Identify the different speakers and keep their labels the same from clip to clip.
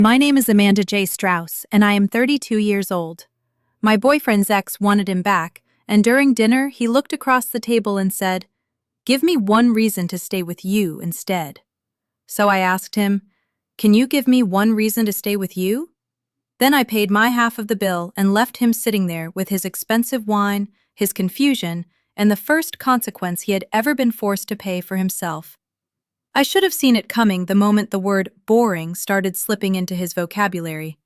Speaker 1: My name is Amanda J. Strauss, and I am 32 years old. My boyfriend's ex wanted him back, and during dinner, he looked across the table and said, "Give me one reason to stay with you instead." So I asked him, "Can you give me one reason to stay with you?" Then I paid my half of the bill and left him sitting there with his expensive wine, his confusion, and the first consequence he had ever been forced to pay for himself. I should have seen it coming the moment the word boring started slipping into his vocabulary.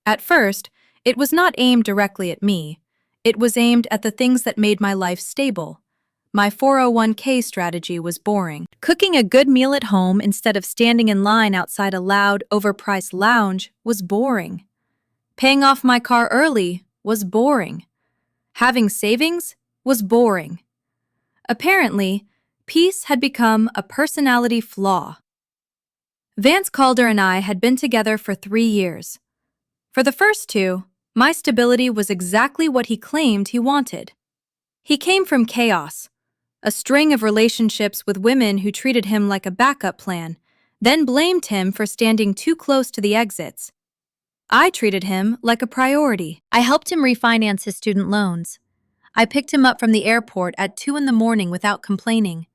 Speaker 1: At first, it was not aimed directly at me. It was aimed at the things that made my life stable. My 401k strategy was boring. Cooking a good meal at home instead of standing in line outside a loud, overpriced lounge was boring. Paying off my car early was boring. Having savings was boring. Apparently, peace had become a personality flaw. Vance Calder and I had been together for 3 years. For the first 2, my stability was exactly what he claimed he wanted. He came from chaos, a string of relationships with women who treated him like a backup plan, then blamed him for standing too close to the exits. I treated him like a priority. I helped him refinance his student loans. I picked him up from the airport at 2 in the morning without complaining.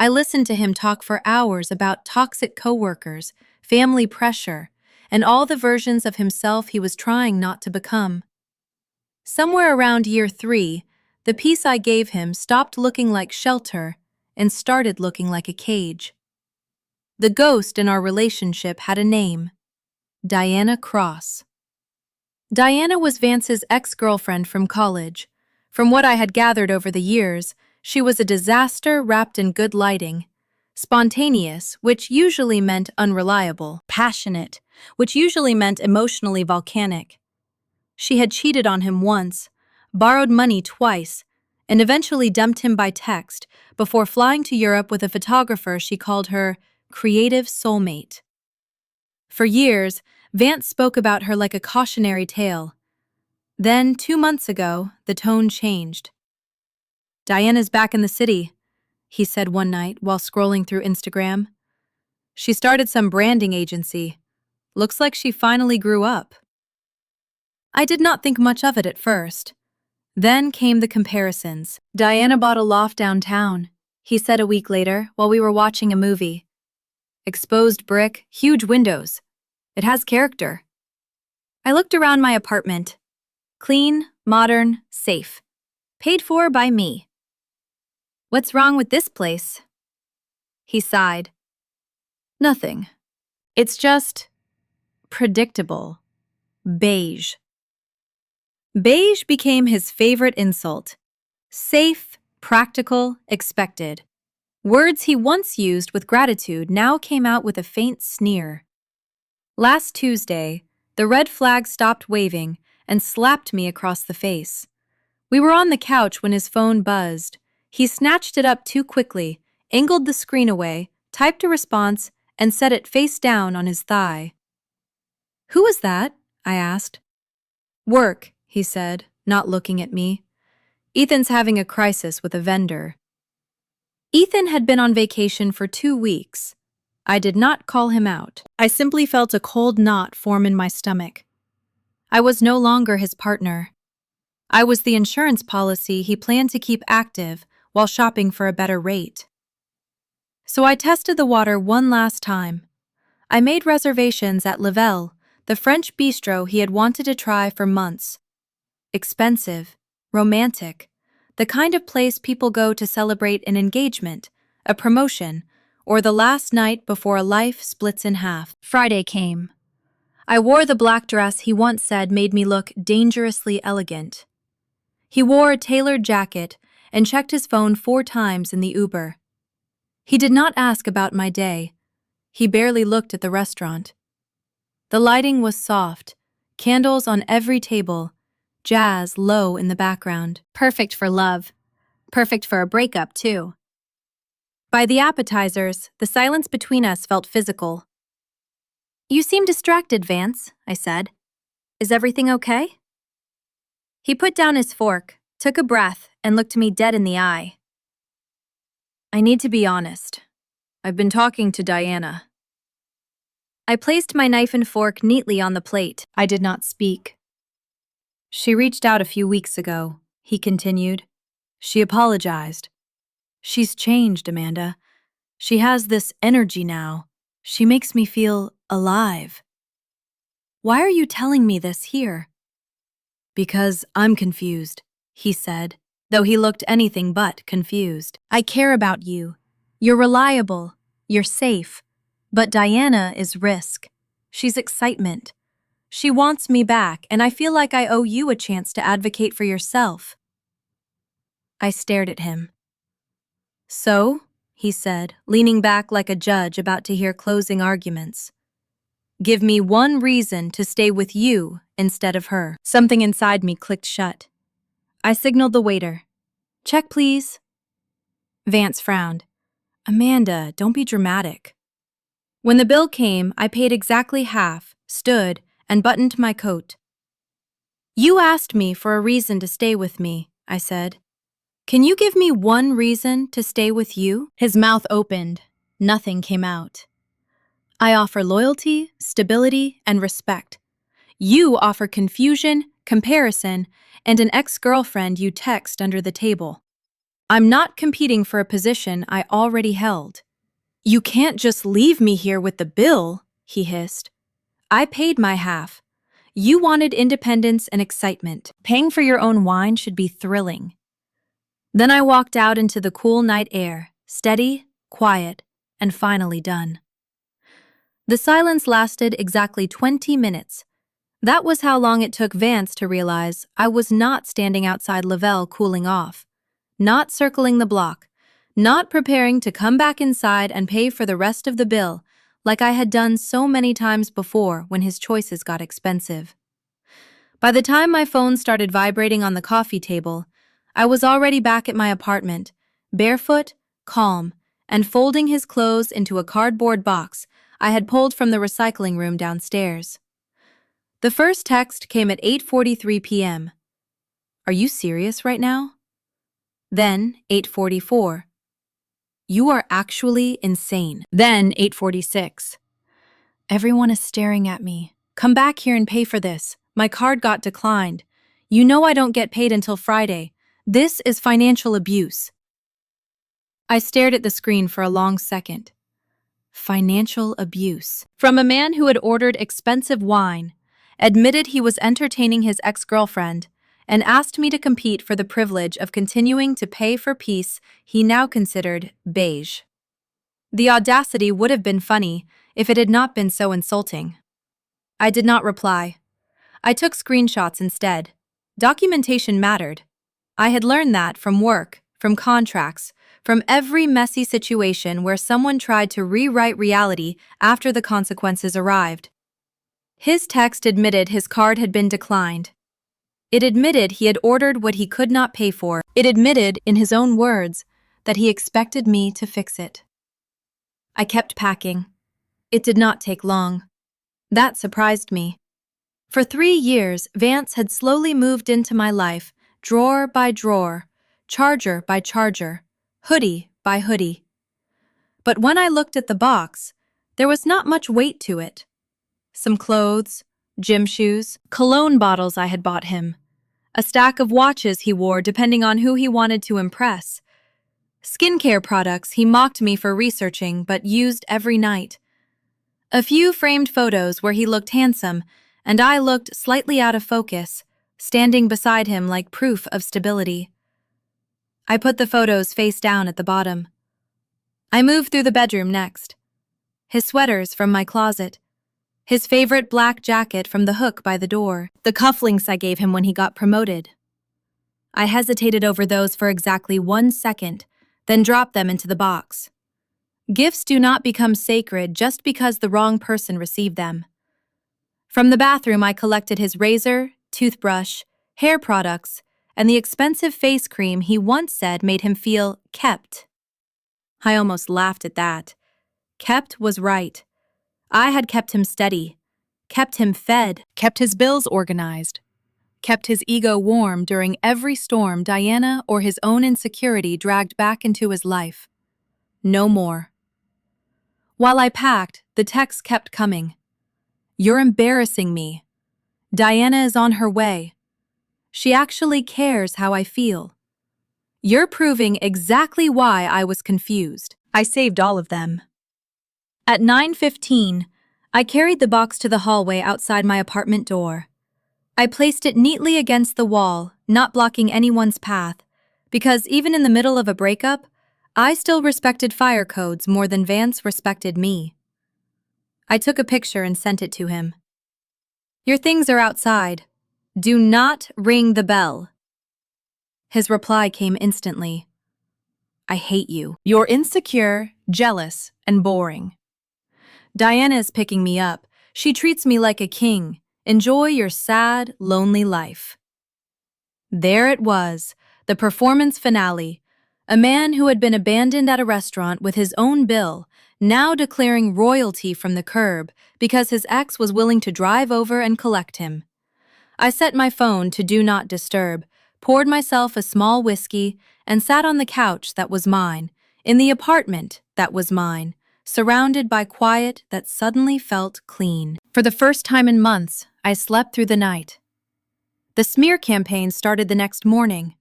Speaker 1: I listened to him talk for hours about toxic coworkers, family pressure, and all the versions of himself he was trying not to become. Somewhere around year 3, the peace I gave him stopped looking like shelter and started looking like a cage. The ghost in our relationship had a name: Diana Cross. Diana was Vance's ex-girlfriend from college. From what I had gathered over the years, she was a disaster wrapped in good lighting. Spontaneous, which usually meant unreliable. Passionate, which usually meant emotionally volcanic. She had cheated on him once, borrowed money twice, and eventually dumped him by text before flying to Europe with a photographer she called her creative soulmate. For years, Vance spoke about her like a cautionary tale. Then, 2 months ago, the tone changed. "Diana's back in the city," he said one night while scrolling through Instagram. "She started some branding agency. Looks like she finally grew up." I did not think much of it at first. Then came the comparisons. "Diana bought a loft downtown," he said a week later while we were watching a movie. "Exposed brick, huge windows. It has character." I looked around my apartment. Clean, modern, safe. Paid for by me. "What's wrong with this place?" He sighed. "Nothing. It's just predictable. Beige." Beige became his favorite insult. Safe, practical, expected. Words he once used with gratitude now came out with a faint sneer. Last Tuesday, the red flag stopped waving and slapped me across the face. We were on the couch when his phone buzzed. He snatched it up too quickly, angled the screen away, typed a response, and set it face down on his thigh. "Who was that?" I asked. "Work," he said, not looking at me. "Ethan's having a crisis with a vendor." Ethan had been on vacation for 2 weeks. I did not call him out. I simply felt a cold knot form in my stomach. I was no longer his partner. I was the insurance policy he planned to keep active while shopping for a better rate. So I tested the water one last time. I made reservations at Lavelle, the French bistro he had wanted to try for months. Expensive, romantic, the kind of place people go to celebrate an engagement, a promotion, or the last night before a life splits in half. Friday came. I wore the black dress he once said made me look dangerously elegant. He wore a tailored jacket and checked his phone 4 times in the Uber. He did not ask about my day. He barely looked at the restaurant. The lighting was soft, candles on every table, jazz low in the background. Perfect for love. Perfect for a breakup, too. By the appetizers, the silence between us felt physical. "You seem distracted, Vance," I said. "Is everything okay?" He put down his fork, took a breath, and looked me dead in the eye. "I need to be honest. I've been talking to Diana." I placed my knife and fork neatly on the plate. I did not speak. She reached out a few weeks ago, he continued. She apologized. She's changed, Amanda. She has this energy now. She makes me feel alive. Why are you telling me this here? Because I'm confused, he said, though he looked anything but confused. I care about you. You're reliable. You're safe. But Diana is risk. She's excitement. She wants me back, and I feel like I owe you a chance to advocate for yourself. I stared at him. So, he said, leaning back like a judge about to hear closing arguments. Give me one reason to stay with you instead of her. Something inside me clicked shut. I signaled the waiter. Check, please. Vance frowned. Amanda, don't be dramatic. When the bill came, I paid exactly half, stood, and buttoned my coat. You asked me for a reason to stay with me, I said. Can you give me one reason to stay with you? His mouth opened. Nothing came out. I offer loyalty, stability, and respect. You offer confusion, comparison, and an ex-girlfriend you text under the table. I'm not competing for a position I already held. You can't just leave me here with the bill, he hissed. I paid my half. You wanted independence and excitement. Paying for your own wine should be thrilling. Then I walked out into the cool night air, steady, quiet, and finally done. The silence lasted exactly 20 minutes. That was how long it took Vance to realize I was not standing outside Lavelle cooling off, not circling the block, not preparing to come back inside and pay for the rest of the bill like I had done so many times before when his choices got expensive. By the time my phone started vibrating on the coffee table, I was already back at my apartment, barefoot, calm, and folding his clothes into a cardboard box I had pulled from the recycling room downstairs. The first text came at 8:43 p.m. Are you serious right now? Then 8:44. You are actually insane. Then 8:46. Everyone is staring at me. Come back here and pay for this. My card got declined. You know I don't get paid until Friday. This is financial abuse. I stared at the screen for a long second. Financial abuse. From a man who had ordered expensive wine, admitted he was entertaining his ex-girlfriend, and asked me to compete for the privilege of continuing to pay for peace he now considered beige. The audacity would have been funny if it had not been so insulting. I did not reply. I took screenshots instead. Documentation mattered. I had learned that from work, from contracts, from every messy situation where someone tried to rewrite reality after the consequences arrived. His text admitted his card had been declined. It admitted he had ordered what he could not pay for. It admitted, in his own words, that he expected me to fix it. I kept packing. It did not take long. That surprised me. For 3 years, Vance had slowly moved into my life, drawer by drawer, charger by charger, hoodie by hoodie. But when I looked at the box, there was not much weight to it. Some clothes, gym shoes, cologne bottles I had bought him, a stack of watches he wore depending on who he wanted to impress, skincare products he mocked me for researching but used every night, a few framed photos where he looked handsome and I looked slightly out of focus, standing beside him like proof of stability. I put the photos face down at the bottom. I moved through the bedroom next. His sweaters from my closet. His favorite black jacket from the hook by the door. The cufflinks I gave him when he got promoted. I hesitated over those for exactly 1 second, then dropped them into the box. Gifts do not become sacred just because the wrong person received them. From the bathroom, I collected his razor, toothbrush, hair products, and the expensive face cream he once said made him feel kept. I almost laughed at that. Kept was right. I had kept him steady, kept him fed, kept his bills organized, kept his ego warm during every storm Diana or his own insecurity dragged back into his life. No more. While I packed, the texts kept coming. You're embarrassing me. Diana is on her way. She actually cares how I feel. You're proving exactly why I was confused. I saved all of them. At 9:15, I carried the box to the hallway outside my apartment door. I placed it neatly against the wall, not blocking anyone's path, because even in the middle of a breakup, I still respected fire codes more than Vance respected me. I took a picture and sent it to him. Your things are outside. Do not ring the bell. His reply came instantly. I hate you. You're insecure, jealous, and boring. Diana is picking me up. She treats me like a king. Enjoy your sad, lonely life. There it was, the performance finale. A man who had been abandoned at a restaurant with his own bill, now declaring royalty from the curb because his ex was willing to drive over and collect him. I set my phone to Do Not Disturb, poured myself a small whiskey, and sat on the couch that was mine, in the apartment that was mine, surrounded by quiet that suddenly felt clean. For the first time in months, I slept through the night. The smear campaign started the next morning.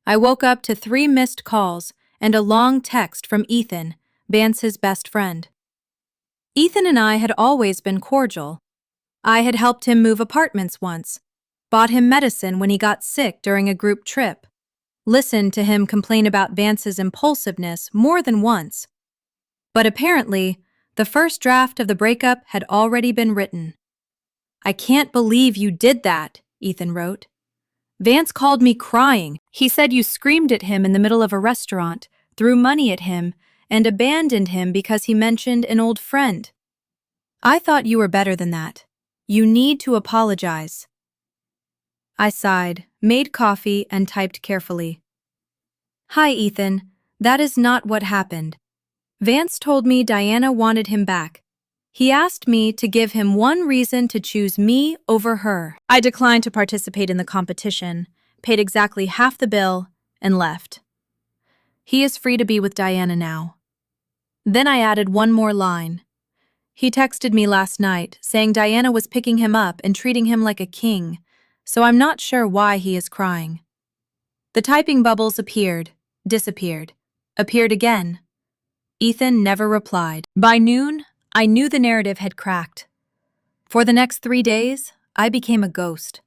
Speaker 1: I woke up to 3 missed calls and a long text from Ethan, Vance's best friend. Ethan and I had always been cordial. I had helped him move apartments once, bought him medicine when he got sick during a group trip, listened to him complain about Vance's impulsiveness more than once. But apparently, the first draft of the breakup had already been written. I can't believe you did that, Ethan wrote. Vance called me crying. He said you screamed at him in the middle of a restaurant, threw money at him, and abandoned him because he mentioned an old friend. I thought you were better than that. You need to apologize. I sighed, made coffee, and typed carefully. Hi, Ethan. That is not what happened. Vance told me Diana wanted him back. He asked me to give him one reason to choose me over her. I declined to participate in the competition, paid exactly half the bill, and left. He is free to be with Diana now. Then I added one more line. He texted me last night, saying Diana was picking him up and treating him like a king, so I'm not sure why he is crying. The typing bubbles appeared, disappeared, appeared again. Ethan never replied. By noon, I knew the narrative had cracked. For the next 3 days, I became a ghost.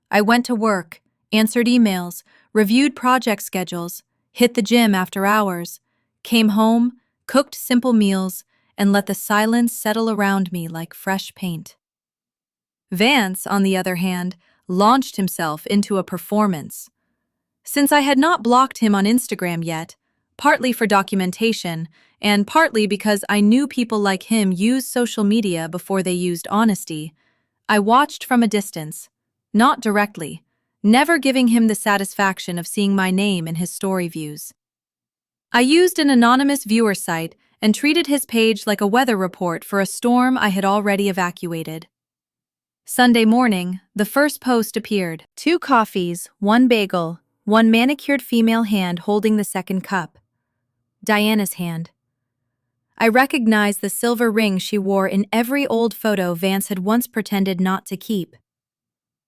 Speaker 1: I went to work, answered emails, reviewed project schedules, hit the gym after hours, came home, cooked simple meals, and let the silence settle around me like fresh paint. Vance, on the other hand, launched himself into a performance. Since I had not blocked him on Instagram yet, partly for documentation, and partly because I knew people like him use social media before they used honesty, I watched from a distance, not directly, never giving him the satisfaction of seeing my name in his story views. I used an anonymous viewer site and treated his page like a weather report for a storm I had already evacuated. Sunday morning, the first post appeared. 2 coffees, 1 bagel, 1 manicured female hand holding the second cup. Diana's hand. I recognized the silver ring she wore in every old photo Vance had once pretended not to keep.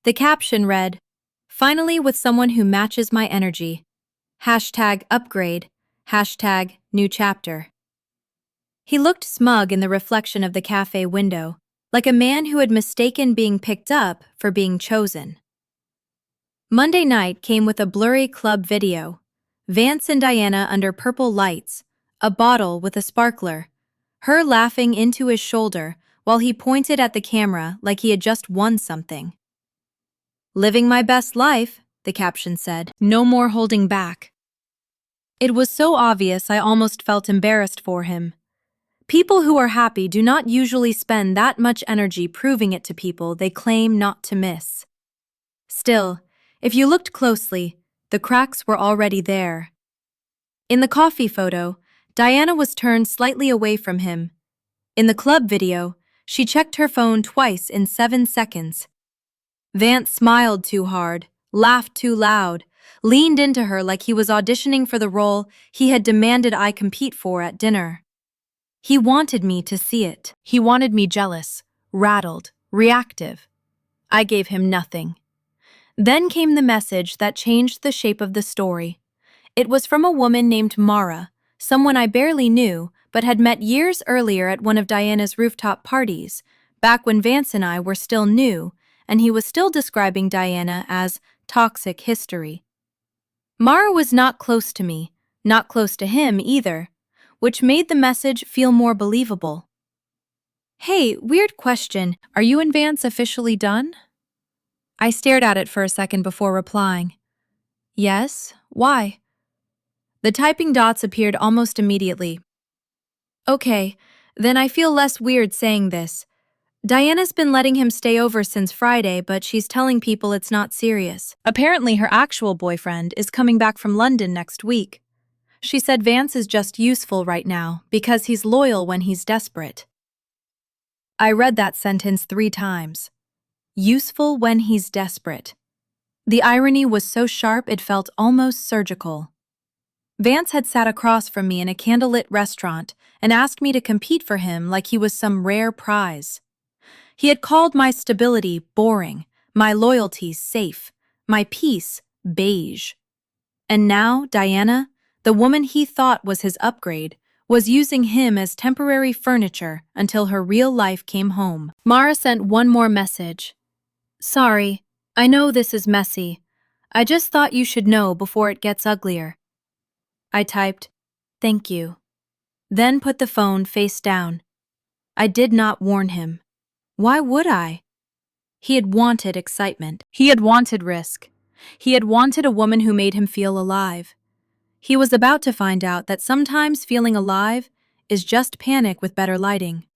Speaker 1: The caption read, "Finally with someone who matches my energy. #upgrade, #new chapter." He looked smug in the reflection of the cafe window, like a man who had mistaken being picked up for being chosen. Monday night came with a blurry club video. Vance and Diana under purple lights, a bottle with a sparkler, her laughing into his shoulder while he pointed at the camera like he had just won something. "Living my best life," the caption said. "No more holding back." It was so obvious I almost felt embarrassed for him. People who are happy do not usually spend that much energy proving it to people they claim not to miss. Still, if you looked closely, the cracks were already there. In the coffee photo, Diana was turned slightly away from him. In the club video, she checked her phone twice in 7 seconds. Vance smiled too hard, laughed too loud, leaned into her like he was auditioning for the role he had demanded I compete for at dinner. He wanted me to see it. He wanted me jealous, rattled, reactive. I gave him nothing. Then came the message that changed the shape of the story. It was from a woman named Mara, someone I barely knew, but had met years earlier at one of Diana's rooftop parties, back when Vance and I were still new, and he was still describing Diana as toxic history. Mara was not close to me, not close to him either, which made the message feel more believable. "Hey, weird question. Are you and Vance officially done?" I stared at it for a second before replying. "Yes, why?" The typing dots appeared almost immediately. "Okay, then I feel less weird saying this. Diana's been letting him stay over since Friday, but she's telling people it's not serious. Apparently her actual boyfriend is coming back from London next week. She said Vance is just useful right now because he's loyal when he's desperate." I read that sentence 3 times. Useful when he's desperate. The irony was so sharp it felt almost surgical. Vance had sat across from me in a candlelit restaurant and asked me to compete for him like he was some rare prize. He had called my stability boring, my loyalty safe, my peace beige. And now Diana, the woman he thought was his upgrade, was using him as temporary furniture until her real life came home. Mara sent one more message. "Sorry, I know this is messy. I just thought you should know before it gets uglier." I typed, "Thank you." Then put the phone face down. I did not warn him. Why would I? He had wanted excitement. He had wanted risk. He had wanted a woman who made him feel alive. He was about to find out that sometimes feeling alive is just panic with better lighting.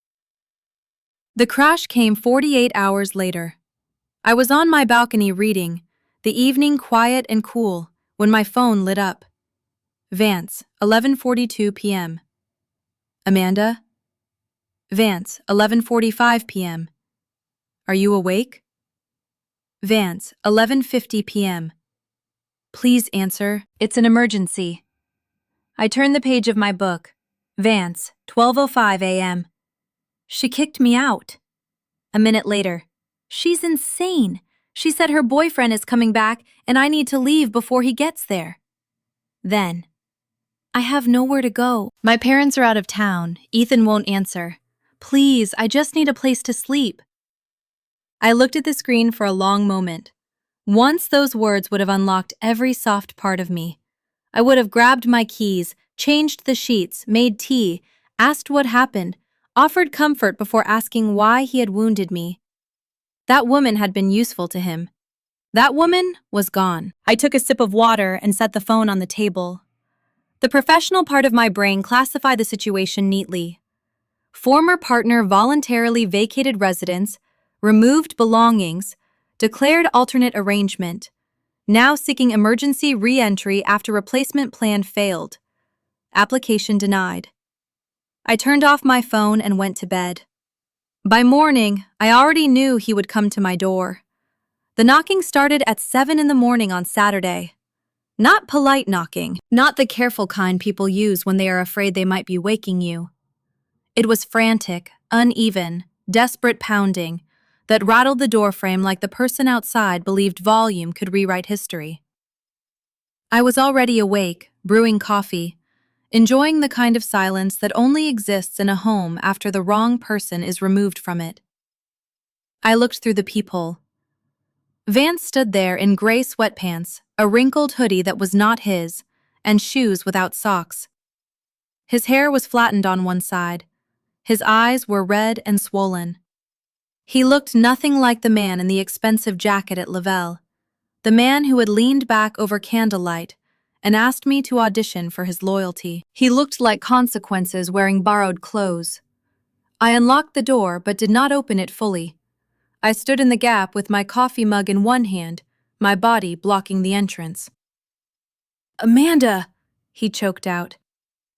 Speaker 1: The crash came 48 hours later. I was on my balcony reading, the evening quiet and cool, when my phone lit up. Vance, 11:42 p.m. Amanda? Vance, 11:45 p.m. Are you awake? Vance, 11:50 p.m. Please answer. It's an emergency. I turned the page of my book. Vance, 12:05 a.m. She kicked me out. A minute later. She's insane. She said her boyfriend is coming back and I need to leave before he gets there. Then, I have nowhere to go. My parents are out of town. Ethan won't answer. Please, I just need a place to sleep. I looked at the screen for a long moment. Once those words would have unlocked every soft part of me. I would have grabbed my keys, changed the sheets, made tea, asked what happened, offered comfort before asking why he had wounded me. That woman had been useful to him. That woman was gone. I took a sip of water and set the phone on the table. The professional part of my brain classified the situation neatly. Former partner voluntarily vacated residence, removed belongings, declared alternate arrangement, now seeking emergency re-entry after replacement plan failed. Application denied. I turned off my phone and went to bed. By morning, I already knew he would come to my door. The knocking started at 7 in the morning on Saturday. Not polite knocking, not the careful kind people use when they are afraid they might be waking you. It was frantic, uneven, desperate pounding that rattled the doorframe like the person outside believed volume could rewrite history. I was already awake, brewing coffee, enjoying the kind of silence that only exists in a home after the wrong person is removed from it. I looked through the peephole. Vance stood there in gray sweatpants, a wrinkled hoodie that was not his, and shoes without socks. His hair was flattened on one side. His eyes were red and swollen. He looked nothing like the man in the expensive jacket at Lavelle, the man who had leaned back over candlelight and asked me to audition for his loyalty. He looked like consequences wearing borrowed clothes. I unlocked the door but did not open it fully. I stood in the gap with my coffee mug in one hand, my body blocking the entrance. "Amanda," he choked out.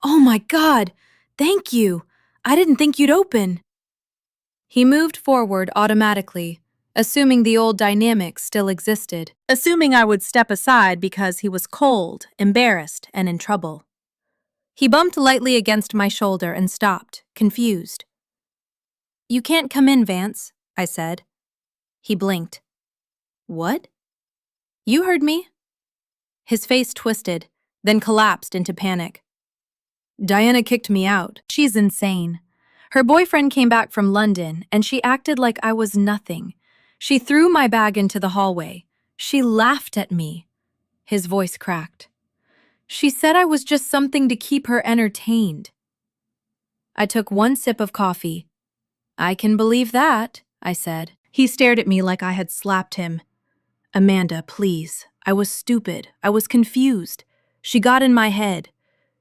Speaker 1: "Oh my God, thank you. I didn't think you'd open." He moved forward automatically, assuming the old dynamic still existed, assuming I would step aside because he was cold, embarrassed, and in trouble. He bumped lightly against my shoulder and stopped, confused. You can't come in, Vance, I said. He blinked. What? You heard me? His face twisted, then collapsed into panic. Diana kicked me out. She's insane. Her boyfriend came back from London, and she acted like I was nothing. She threw my bag into the hallway. She laughed at me. His voice cracked. She said I was just something to keep her entertained. I took one sip of coffee. I can believe that, I said. He stared at me like I had slapped him. Amanda, please. I was stupid. I was confused. She got in my head.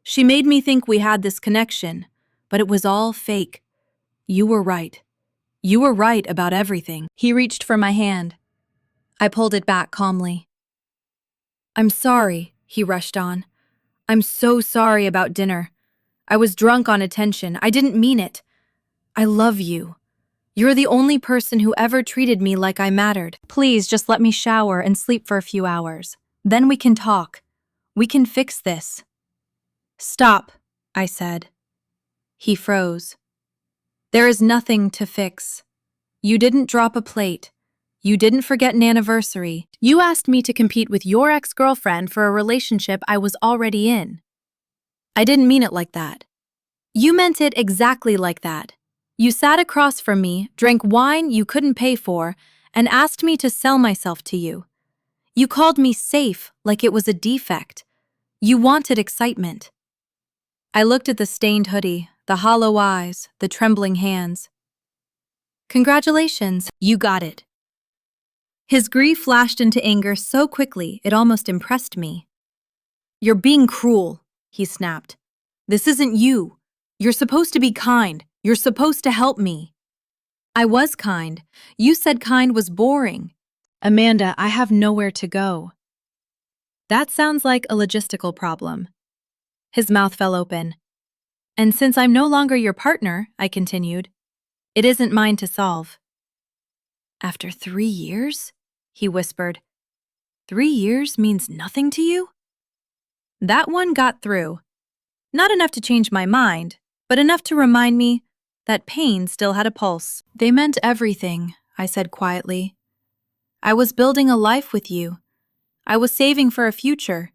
Speaker 1: She made me think we had this connection, but it was all fake. You were right. You were right about everything. He reached for my hand. I pulled it back calmly. I'm sorry, he rushed on. I'm so sorry about dinner. I was drunk on attention. I didn't mean it. I love you. You're the only person who ever treated me like I mattered. Please just let me shower and sleep for a few hours. Then we can talk. We can fix this. Stop, I said. He froze. There is nothing to fix. You didn't drop a plate. You didn't forget an anniversary. You asked me to compete with your ex-girlfriend for a relationship I was already in. I didn't mean it like that. You meant it exactly like that. You sat across from me, drank wine you couldn't pay for, and asked me to sell myself to you. You called me safe like it was a defect. You wanted excitement. I looked at the stained hoodie, the hollow eyes, the trembling hands. Congratulations, you got it. His grief flashed into anger so quickly it almost impressed me. You're being cruel, he snapped. This isn't you. You're supposed to be kind. You're supposed to help me. I was kind. You said kind was boring. Amanda, I have nowhere to go. That sounds like a logistical problem. His mouth fell open. And since I'm no longer your partner, I continued, it isn't mine to solve. After 3 years? He whispered. 3 years means nothing to you? That one got through. Not enough to change my mind, but enough to remind me that pain still had a pulse. They meant everything, I said quietly. I was building a life with you. I was saving for a future.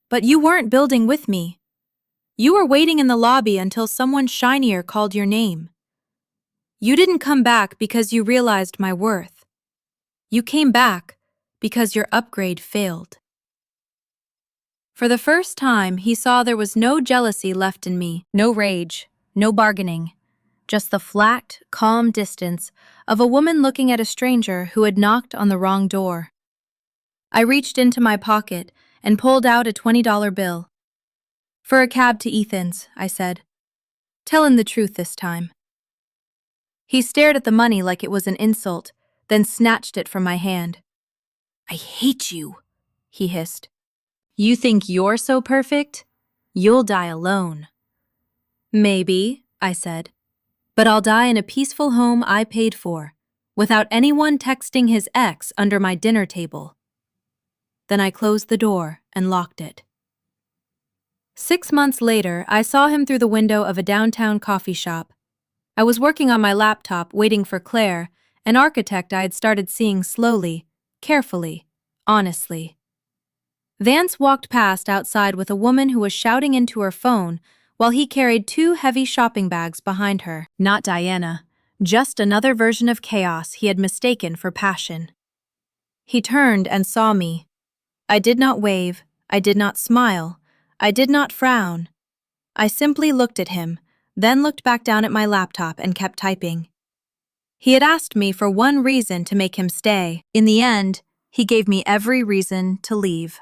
Speaker 1: But you weren't building with me. You were waiting in the lobby until someone shinier called your name. You didn't come back because you realized my worth. You came back because your upgrade failed. For the first time, he saw there was no jealousy left in me, no rage, no bargaining, just the flat, calm distance of a woman looking at a stranger who had knocked on the wrong door. I reached into my pocket and pulled out a $20 bill. For a cab to Ethan's, I said. Tell him the truth this time. He stared at the money like it was an insult, then snatched it from my hand. I hate you, he hissed. You think you're so perfect? You'll die alone. Maybe, I said, but I'll die in a peaceful home I paid for, without anyone texting his ex under my dinner table. Then I closed the door and locked it. 6 months later, I saw him through the window of a downtown coffee shop. I was working on my laptop waiting for Claire, an architect I had started seeing slowly, carefully, honestly. Vance walked past outside with a woman who was shouting into her phone while he carried 2 heavy shopping bags behind her. Not Diana, just another version of chaos he had mistaken for passion. He turned and saw me. I did not wave, I did not smile, I did not frown. I simply looked at him, then looked back down at my laptop and kept typing. He had asked me for one reason to make him stay. In the end, he gave me every reason to leave.